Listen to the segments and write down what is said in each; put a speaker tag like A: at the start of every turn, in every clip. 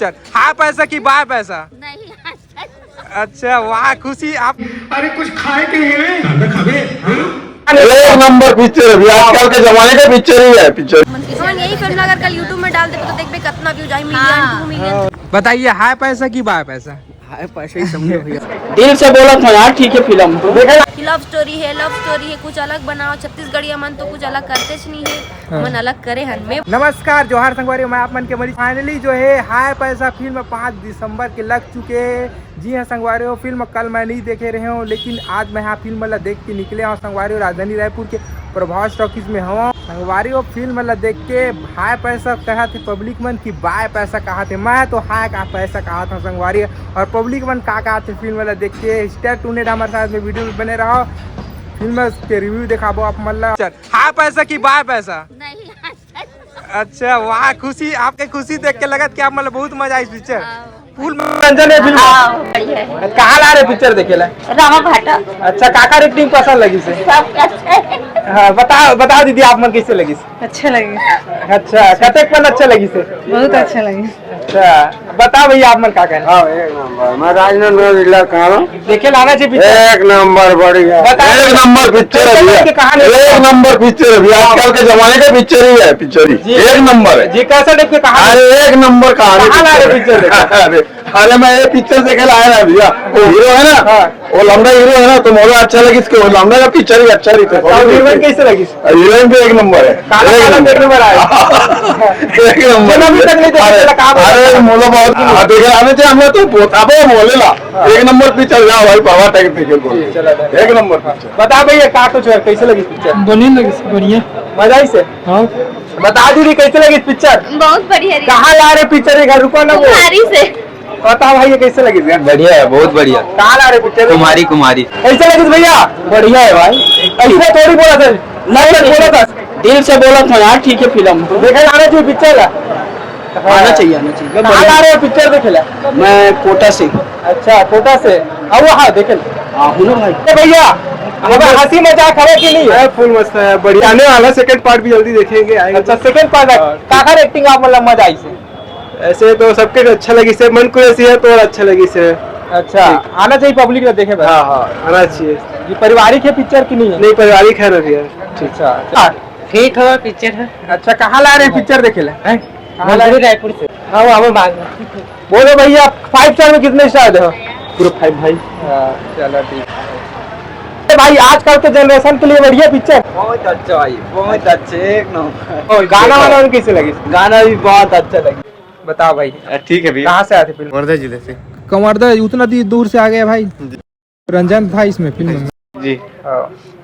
A: नहीं।
B: अच्छा वाह खुशी आप।
C: अरे कुछ खाए के हैं खावे
D: एक नंबर पिक्चर है आजकल के जमाने का पिक्चर ही है पिक्चर।
A: यही फिल्म अगर कल यूट्यूब में डाल दे तो देख पे कितना व्यू जाए, मिलियन 2 मिलियन।
B: बताइए हाय पैसा की बाय पैसा।
E: हाय पैसा ही समझो भैया। दिल से बोला था यार ठीक है फिल्म
A: लव स्टोरी है कुछ अलग बनाओ। छत्तीसगढ़िया मन तो कुछ अलग करते नहीं है, मन अलग करे हन में।
B: नमस्कार जोहार संगवारी, मैं आप मन के मरीज। फाइनली जो है हाय पैसा फिल्म 5 दिसंबर के लग चुके हैं। जी हाँ संगवारी, फिल्म कल मैं नहीं देखे रहे हूँ, लेकिन आज मैं यहाँ फिल्म मतलब देख के निकले हूँ संगवारी। राजधानी रायपुर के प्रभास टॉकीज में हूँ संगवारी। वो फिल्म मतलब देख के हाय पैसा कहा थे पब्लिक मन की बाय पैसा कहा थे। मैं तो हाय का पैसा कहा था संगवारी, और पब्लिक मन का कहा थे फिल्म मतलब देख के। स्टे ट्यून्ड हमारे साथ में वीडियो में बने रहो, फिल्म के रिव्यू दिखाबो आप मतलब। हाय पैसा की बाय पैसा
A: नहीं।
B: अच्छा वाह खुशी, आपके खुशी देख के लगा कि आप मतलब बहुत मजा आई इस पिक्चर। फुल
D: मनोरंजन है फिल्म। कहाँ ला रहे पिक्चर देखे ला?
A: रामा भाटा
D: अच्छा काका रेटिंग पसंद लगी से?
A: सब अच्छा।
D: हाँ बताओ दीदी आप मन कैसे लगी?
E: अच्छा लगे।
D: अच्छा कतेक मन अच्छा लगी से?
E: बहुत अच्छा लगे।
D: अच्छा बताओ भैया आप मन का कहना?
C: एक नंबर। मैं राजनांदगांव
D: देखे लाना चाहिए पिक्चर।
C: एक नंबर बढ़िया।
D: एक नंबर पिक्चर है भैया। एक नंबर पिक्चर है भैया, आजकल के जमाने का पिक्चर ही है पिक्चर ही। एक नंबर है जी। कैसा टाइप के कहानी? अरे एक नंबर कहानी पिक्चर। अरे मैं ये पिक्चर देखे लाया ना भैया, वो हीरो है ना, वो लंबा हीरो है ना, तो मुझे अच्छा लगी इसके। वो लंबा का पिक्चर ही अच्छा रहता है। हीरोइन कैसे लगी? हीरोइन भी एक नंबर है। एक नंबर आया एक नंबर। अभी तक नहीं देखा। अरे मोला बहुत देखे आने थे हमने तो अब बोले ला एक नंबर पिक्चर जाओ भाई पावा टाइप देखे एक नंबर पिक्चर। बता भैया का कुछ कैसे लगी पिक्चर?
E: बढ़िया लगी, बढ़िया
D: मजा आई से? हाँ बता दीदी कैसे लगी पिक्चर?
A: बहुत बढ़िया।
D: कहाँ ला रहे पिक्चर? घर रुको ना
A: से
D: बताओ भाई ये कैसे लगी?
E: बढ़िया है, बहुत बढ़िया।
D: कहाँ ला रहे पिक्चर?
E: कुमारी
D: कैसे लगी भैया? बढ़िया है भाई। ऐसे थोड़ी बोला था, नहीं बोला था,
E: दिल से बोला था यार ठीक है फिल्म
D: देखे आना चाहिए पिक्चर।
E: आना चाहिए।
D: कहाँ ला रहे हो पिक्चर देखे ला?
E: मैं कोटा से।
D: अच्छा कोटा से। अब हाँ देखे
E: हाँ भाई।
D: भैया अब हंसी मजाक है कि नहीं? फुल मस्त है, बढ़िया। आने वाला सेकंड पार्ट भी जल्दी देखेंगे। अच्छा सेकंड पार्ट काका एक्टिंग आप मतलब मजा आई से? ऐसे तो सबके अच्छा लगी से, मन को ऐसी है तो और अच्छा लगी से। अच्छा आना चाहिए पब्लिक ने देखे। हाँ आना चाहिए। ये पारिवारिक है पिक्चर की नहीं है? नहीं पारिवारिक है ना भैया। अच्छा
E: ठीक है पिक्चर है।
D: अच्छा कहाँ ला रहे पिक्चर देखे ला?
E: रायपुर से।
D: हाँ हमें बोलो भैया 5 स्टार में कितने स्टार दो?
E: पूरा 5 भाई।
D: चलो ठीक भाई। आजकल के जनरेशन के लिए बढ़िया पिक्चर।
E: बहुत अच्छा भाई, बहुत अच्छे एक नंबर।
D: गाना वाना कैसे लगी?
E: गाना भी बहुत अच्छा लगी।
D: बताओ भाई।
C: ठीक है भैया।
D: कहाँ से आए थे फिल्म?
C: वर्धा जिले से।
B: कमरदा उतना दूर से आ गया भाई। रंजन था इसमें फिल्म में।
C: जी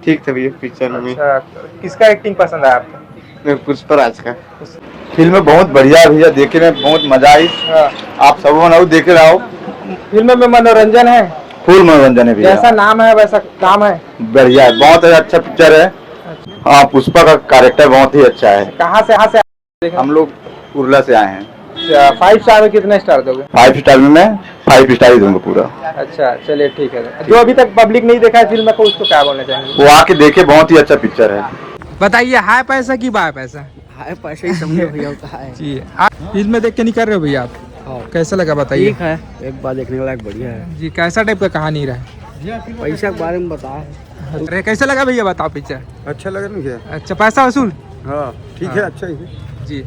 C: ठीक था भैया पिक्चर में।
D: अच्छा किसका एक्टिंग पसंद आया आपको?
C: पुष्पराज का फिल्म बहुत बढ़िया भैया, देखने में बहुत मजा आई। आप सब देख रहे हो।
D: फिल्म में मनोरंजन है,
C: फुल मनोरंजन है भैया।
D: जैसा नाम है वैसा काम है।
C: बढ़िया है, बहुत अच्छा पिक्चर है। हाँ पुष्पा का कैरेक्टर बहुत ही अच्छा है।
D: कहाँ से
C: हम लोग उर्ला से आए हैं।
D: 5 स्टार में कितने स्टार दोगे?
C: 5 स्टार में मैं 5 स्टार ही दूंगा पूरा।
D: अच्छा चलिए ठीक है। जो अभी तक पब्लिक नहीं देखा है फिल्म को, उसको क्या बोलना चाहेंगे?
C: वो आके देखे, बहुत ही अच्छा पिक्चर है।
B: बताइए हाय पैसा की बाय पैसा।
E: हाय पैसा ही समझो भैया होता है।
B: जी फिल्म में देख के नहीं कर रहे हो भैया आप? कैसा लगा बताइए?
E: ठीक है, एक बार देखने के लायक बढ़िया है
B: जी। कैसा टाइप का कहानी रहा?
E: पैसा के बारे में बताओ।
B: अरे कैसा लगा भैया बताओ पिक्चर?
C: अच्छा लगा ना भैया?
B: अच्छा पैसा वसूल?
C: हाँ ठीक है, अच्छा ही
B: जी।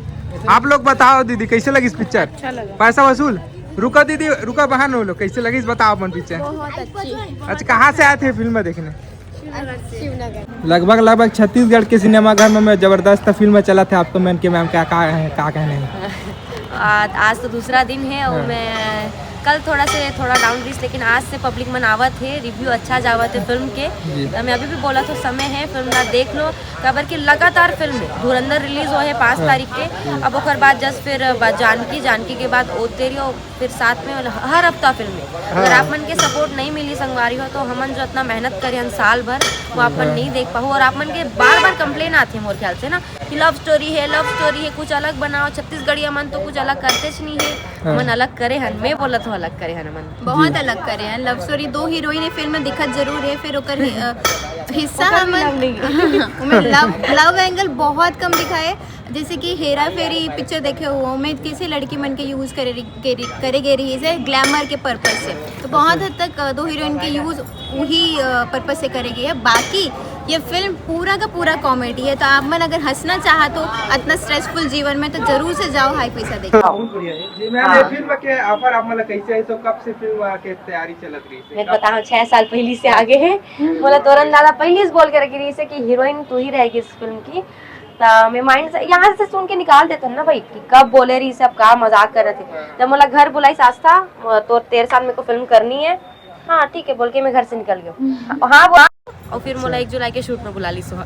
B: आप लोग बताओ दीदी कैसे लगी इस पिक्चर?
A: अच्छा लगा।
B: पैसा वसूल? रुको दीदी रुको, बहन हो लोग कैसे लगी बताओ अपन पिक्चर।
A: बहुत अच्छी।
B: अच्छा कहाँ से आए थे फिल्म देखने?
A: शिवनगर।
B: लगभग छत्तीसगढ़ के सिनेमाघर में जबरदस्त फिल्म चला था। आपको मैम के मैम क्या कहने हैं?
A: आज तो दूसरा दिन है और मैं कल थोड़ा डाउन रही, लेकिन आज से पब्लिक मन आवत है, रिव्यू अच्छा जावत है फिल्म के। तो मैं अभी भी बोला तो समय है फिल्म ना देख लो, खबर की लगातार फिल्म है। धुरंधर रिलीज हो है 5 तारीख के। अब ओकर बाद जस्ट फिर जानकी के बाद ओ तेरी और फिर साथ में हर हफ्ता फिल्म है। अगर आप मन के सपोर्ट नहीं मिली संगवारी हो तो हमन जो इतना मेहनत करे हम साल भर वो आप मन नहीं देख पाओ। और आप मन के बार कंप्लेन आते हैं मोर ख्याल से ना कि लव स्टोरी है कुछ अलग बनाओ। छत्तीसगढ़िया मन तो कुछ अलग करते नहीं है, मन अलग करे हन। मैं बोला तो अलग करे हन मन,
F: बहुत अलग करे हैं। लव स्टोरी 2 हीरोइन है फिल्म में दिखत जरूर है, फिर ओकर हिस्सा हमें लव एंगल बहुत कम दिखाए। जैसे कि हेरा फेरी पिक्चर देखे हो में किसी लड़की मन के यूज़ करे गए रही है ग्लैमर के पर्पज से, तो बहुत हद तक दो हीरोइन के यूज़ वही पर्पज से करे गई है। बाकी ये फिल्म पूरा का पूरा कॉमेडी है, तो आप मन अगर हंसना चाहा तो इतना स्ट्रेसफुल जीवन में तो जरूर से जाओ हाई पैसा देखो।
B: जी मैम, ये फिल्म के ऑफर आप मतलब कैसे है, तो कब से फिल्म के तैयारी चलत रही है?
A: मैं बताऊँ 6 साल पहले से आगे है। बोला तोरन दादा पहले से बोल के रखी रही से कि हीरोइन तू ही रहेगी इस फिल्म की। तो मैं माइंड से यहाँ से सुन के निकाल देते ना भाई कि कब बोले रही से, अब कहा मजाक कर रहे थे। जब बोला घर बुलाई आस्था तो 13 साल मेरे को फिल्म करनी है, हाँ ठीक है बोल के मैं घर से निकल गया। हाँ बोला और फिर मोला 1 जुलाई के शूट में बुला ली सुहा।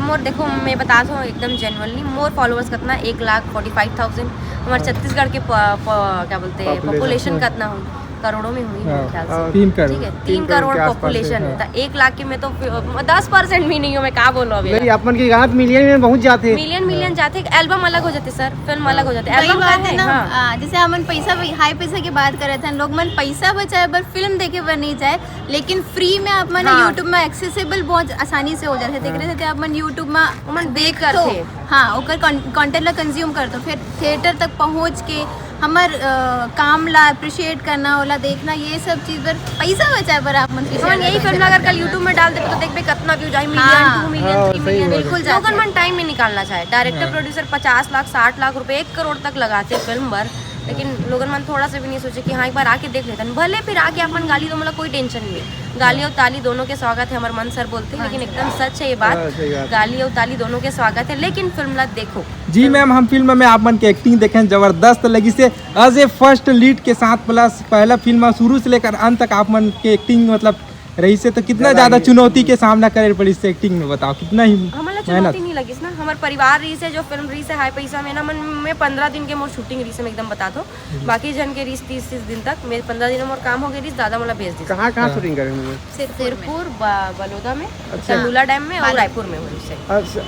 A: मोर देखो मैं बता दूँ एकदम जेन्युइनली, मोर फॉलोअर्स कितना 1,45,000। हमारे छत्तीसगढ़ के क्या बोलते हैं पॉपुलेशन कितना हूँ, करोड़ों में हुई मेरे ख्याल से।
B: 3 करोड़,
A: ठीक है 3 करोड़ पॉपुलेशन है, तो 1 लाख के में तो 10% भी नहीं हूँ। मैं क्या बोलूँ अभी,
E: अपन की गाँव मिलियन में पहुँच जाते,
A: मिलियन जाते। एल्बम अलग हो जाते सर, फिल्म अलग हो जाते।
F: वही
A: एल्बम
F: बात है ना।
A: हाँ।
F: जैसे हमन पैसा हाई पैसा की बात कर रहे थे, लोग मन पैसा बचाए पर फिल्म देखे पर नहीं जाए, लेकिन फ्री में आप मन
A: हाँ।
F: यूट्यूब में एक्सेसिबल बहुत आसानी से हो जाते देख रहे थे। आप मन यूट्यूब में
A: मन देख कर
F: तो
A: थे।
F: हाँ ओकर कंटेंट ला कंज्यूम कर दो, फिर थिएटर तक पहुँच के हमार काम ला अप्रिशिएट करना होला, देखना ये सब चीज पर पैसा बचाए पर आप मन
A: हम यही फिल्म अगर कल यूट्यूब में डाल दे तो देख पे कितना व्यू जाए, मिलियन
F: हाँ।
A: 2 मिलियन 3 मिलियन।
F: बिल्कुल जाते
A: लोगन मन टाइम में निकालना चाहे। डायरेक्टर प्रोड्यूसर 50 लाख 60 लाख रुपए 1 करोड़ तक लगाते फिल्म भर, लेकिन लोगन मन थोड़ा सा भी नहीं सोचे कि हाँ एक बार आके देख लेते हैं। भले फिर आके अपन गाली तो मतलब कोई टेंशन नहीं है, गाली और ताली दोनों के स्वागत है, हमारे मन सर बोलते हैं, लेकिन एकदम सच है ये बात, गाली और ताली दोनों के स्वागत है, लेकिन फिल्म ला देखो।
B: जी मैम, हम फिल्म में आप मन की एक्टिंग देखें जबरदस्त लगी से एज ए फर्स्ट लीड के साथ, प्लस पहला फिल्म शुरू से लेकर अंत तक आप मन की एक्टिंग मतलब रही से, तो कितना ज्यादा चुनौती के सामना करे पड़ी इस एक्टिंग में, बताओ कितना ही
A: हमारा चुनौती नहीं लगी ना। हमारे परिवार रही से जो फिल्म रही से हाई पैसा में ना मन में 15 दिन के मोर शूटिंग रही से मैं एकदम बता दो, बाकी जन के रीस 30 दिन तक मेरे 15 दिन में काम हो गई रही, दादा मला भेज दी।
E: कहाँ शूटिंग करेंगे?
A: सिरपुर, बलौदा में, चंदूला डैम में और रायपुर में हुई से।